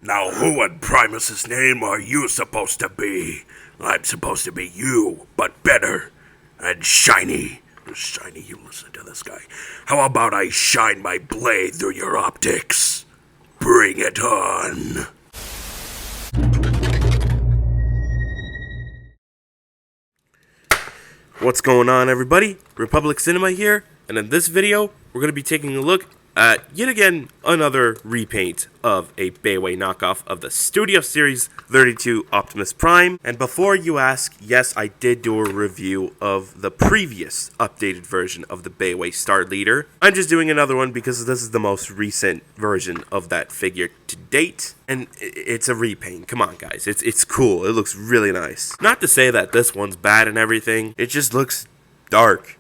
Now who in Primus's name are you supposed to be? I'm supposed to be you, but better. And shiny. Shiny, you listen to this guy. How about I shine my blade through your optics? Bring it on. What's going on, everybody? Republic Cinema here, and in this video, we're going to be taking a look at, yet again, another repaint of a Baiwei knockoff of the Studio Series 32 Optimus Prime. And before you ask, yes, I did do a review of the previous updated version of the Baiwei Star Leader. I'm just doing another one because this is the most recent version of that figure to date. And it's a repaint. Come on, guys. It's cool. It looks really nice. Not to say that this one's bad and everything. It just looks dark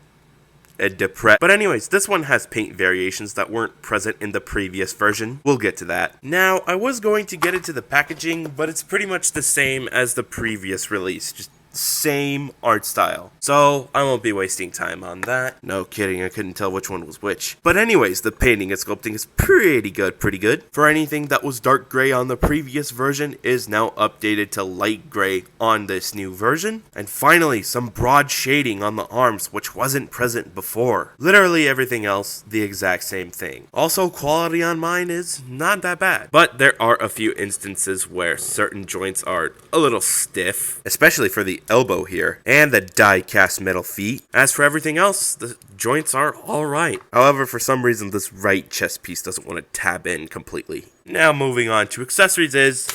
and depressed. But anyways, this one has paint variations that weren't present in the previous version. We'll get to that. Now, I was going to get into the packaging, but it's pretty much the same as the previous release. Just same art style. So, I won't be wasting time on that. No kidding, I couldn't tell which one was which. But anyways, the painting and sculpting is pretty good. For anything that was dark gray on the previous version is now updated to light gray on this new version. And finally, some broad shading on the arms, which wasn't present before. Literally everything else, the exact same thing. Also, quality on mine is not that bad. But there are a few instances where certain joints are a little stiff, especially for the elbow here, and the die-cast metal feet. As for everything else, the joints are alright. However, for some reason, this right chest piece doesn't want to tab in completely. Now moving on to accessories is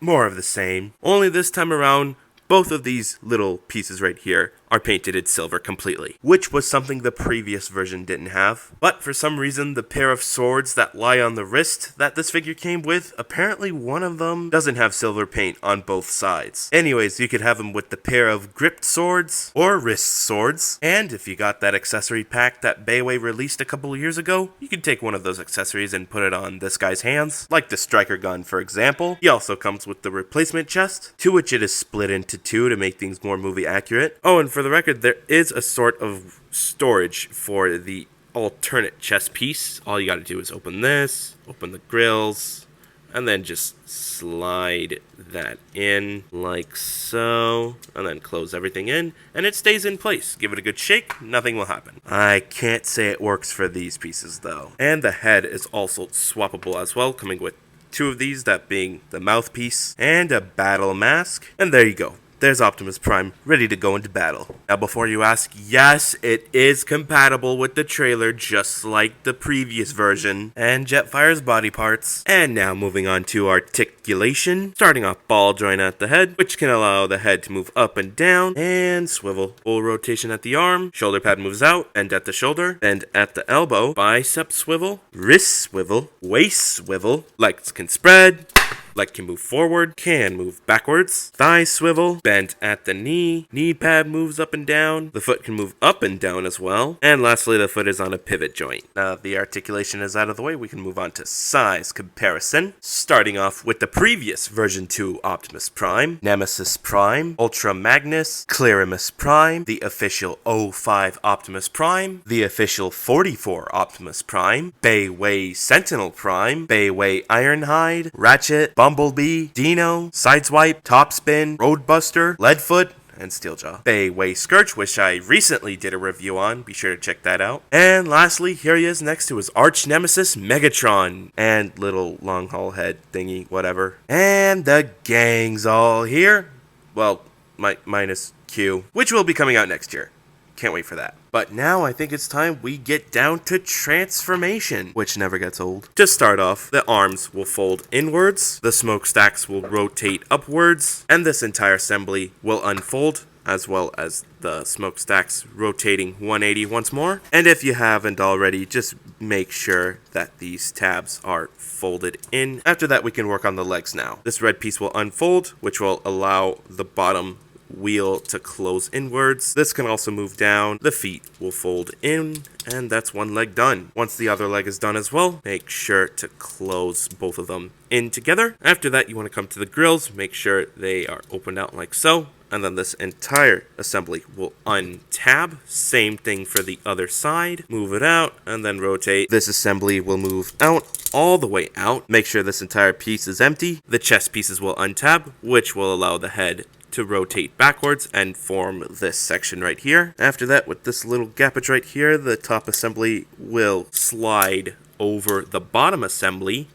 more of the same. Only this time around, both of these little pieces right here are painted in silver completely, which was something the previous version didn't have. But for some reason, the pair of swords that lie on the wrist that this figure came with, apparently one of them doesn't have silver paint on both sides. Anyways, you could have them with the pair of gripped swords or wrist swords. And if you got that accessory pack that Baiwei released a couple of years ago, you could take one of those accessories and put it on this guy's hands, like the striker gun, for example. He also comes with the replacement chest, to which it is split into two to make things more movie accurate. Oh, and for the record, there is a sort of storage for the alternate chest piece. All you gotta do is open this, open the grills, and then just slide that in like so, and then close everything in, and it stays in place. Give it a good shake, nothing will happen. I can't say it works for these pieces though. And the head is also swappable as well, coming with two of these, that being the mouthpiece and a battle mask. And there you go. There's Optimus Prime, ready to go into battle. Now before you ask, yes, it is compatible with the trailer just like the previous version, and Jetfire's body parts. And now moving on to articulation, starting off ball joint at the head, which can allow the head to move up and down, and swivel. Full rotation at the arm, shoulder pad moves out, bend at the shoulder, bend at the elbow, bicep swivel, wrist swivel, waist swivel, legs can spread, leg can move forward, can move backwards, thigh swivel, bend at the knee pad moves up and down, the foot can move up and down as well, and lastly the foot is on a pivot joint. Now that the articulation is out of the way, we can move on to size comparison, starting off with the previous version 2 Optimus Prime, Nemesis Prime, Ultra Magnus, Clarimus Prime, the official 05 Optimus Prime, the official 44 Optimus Prime, Baiwei Sentinel Prime, Baiwei Ironhide, Ratchet, Bumblebee, Dino, Sideswipe, Topspin, Roadbuster, Leadfoot, and Steeljaw. Baiwei Scourge, which I recently did a review on, be sure to check that out. And lastly, here he is next to his arch nemesis, Megatron, and little long haul head thingy, whatever. And the gang's all here. Well, minus Q, which will be coming out next year. Can't wait for that. But now I think it's time we get down to transformation, which never gets old. To start off, the arms will fold inwards, the smokestacks will rotate upwards, and this entire assembly will unfold, as well as the smokestacks rotating 180 once more. And if you haven't already, just make sure that these tabs are folded in. After that, we can work on the legs now. This red piece will unfold, which will allow the bottom wheel to close inwards. This can also move down. The feet will fold in, and that's one leg done. Once the other leg is done as well, make sure to close both of them in together. After that, you want to come to the grills, make sure they are opened out like so, and then this entire assembly will untab. Same thing for the other side. Move it out, and then rotate. This assembly will move out, all the way out. Make sure this entire piece is empty. The chest pieces will untab, which will allow the head to rotate backwards and form this section right here. After that, with this little gappage right here, the top assembly will slide over the bottom assembly.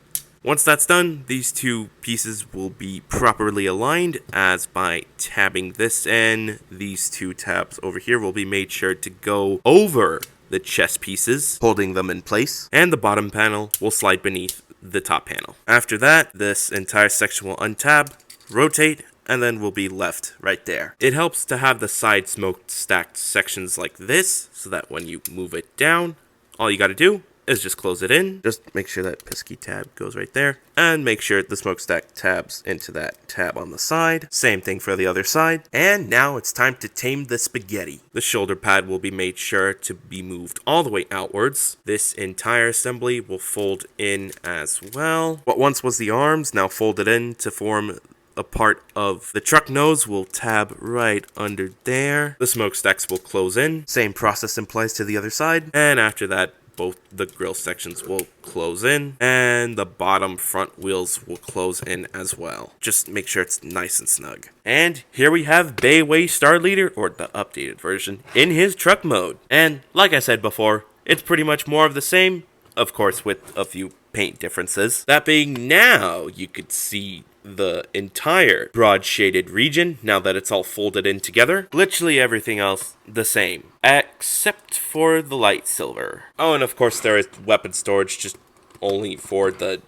Once that's done, these two pieces will be properly aligned, as by tabbing this in, these two tabs over here will be made sure to go over the chest pieces, holding them in place, and the bottom panel will slide beneath the top panel. After that, this entire section will untab, rotate, and then will be left right there. It helps to have the side smokestack sections like this, so that when you move it down, all you gotta do is just close it in. Just make sure that pesky tab goes right there, and make sure the smokestack tabs into that tab on the side. Same thing for the other side. And now it's time to tame the spaghetti. The shoulder pad will be made sure to be moved all the way outwards. This entire assembly will fold in as well. What once was the arms, now folded in to form a part of the truck nose, will tab right under there. The smokestacks will close in. Same process applies to the other side. And after that, both the grill sections will close in, and the bottom front wheels will close in as well. Just make sure it's nice and snug. And here we have Baiwei Star Leader, or the updated version, in his truck mode. And like I said before, it's pretty much more of the same, of course with a few paint differences. That being, now you could see the entire broad shaded region now that it's all folded in together. Literally everything else the same, except for the light silver. Oh, and of course there is weapon storage, just only for the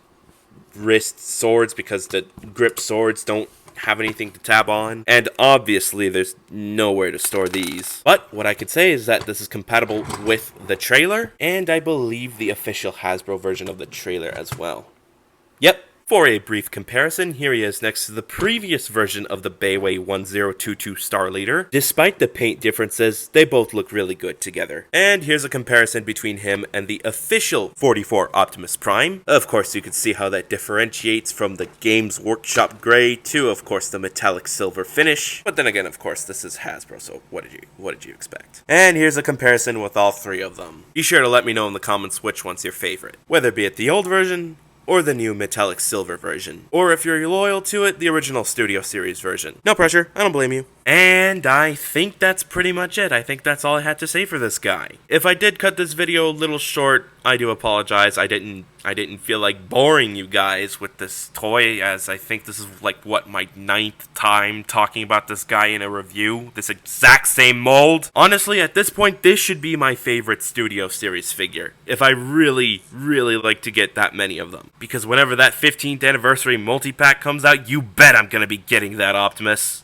wrist swords, because the grip swords don't have anything to tab on, and obviously there's nowhere to store these. But what I can say is that this is compatible with the trailer, and I believe the official Hasbro version of the trailer as well. Yep. For a brief comparison, here he is next to the previous version of the Baiwei 1022 Star Leader. Despite the paint differences, they both look really good together. And here's a comparison between him and the official 44 Optimus Prime. Of course, you can see how that differentiates from the Games Workshop gray to, of course, the metallic silver finish. But then again, of course, this is Hasbro, so what did you expect? And here's a comparison with all three of them. Be sure to let me know in the comments which one's your favorite, whether it be it the old version or the new metallic silver version, or if you're loyal to it, the original Studio Series version. No pressure, I don't blame you. And I think that's pretty much it. I think that's all I had to say for this guy. If I did cut this video a little short, I do apologize. I didn't feel like boring you guys with this toy, as I think this is like, what, my 9th time talking about this guy in a review? This exact same mold? Honestly, at this point, this should be my favorite Studio Series figure, if I really like to get that many of them. Because whenever that 15th anniversary multi-pack comes out, you bet I'm gonna be getting that Optimus.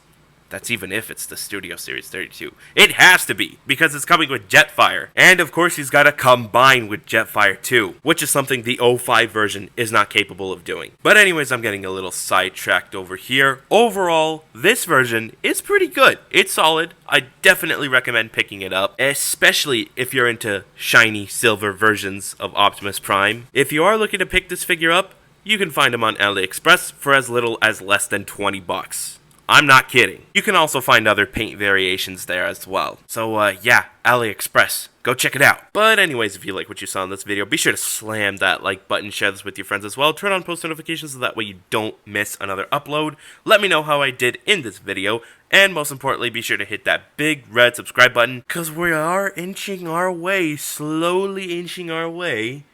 That's even if it's the Studio Series 32. It has to be, because it's coming with Jetfire. And of course he's got to combine with Jetfire too, which is something the 05 version is not capable of doing. But anyways, I'm getting a little sidetracked over here. Overall, this version is pretty good. It's solid. I definitely recommend picking it up, especially if you're into shiny silver versions of Optimus Prime. If you are looking to pick this figure up, you can find them on AliExpress for as little as less than 20 bucks. I'm not kidding. You can also find other paint variations there as well. So yeah, AliExpress. Go check it out. But anyways, if you like what you saw in this video, be sure to slam that like button, share this with your friends as well, turn on post notifications so that way you don't miss another upload. Let me know how I did in this video, and most importantly, be sure to hit that big red subscribe button, because we are inching our way, slowly inching our way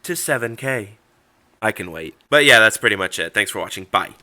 to 7K. I can wait. But yeah, that's pretty much it. Thanks for watching. Bye.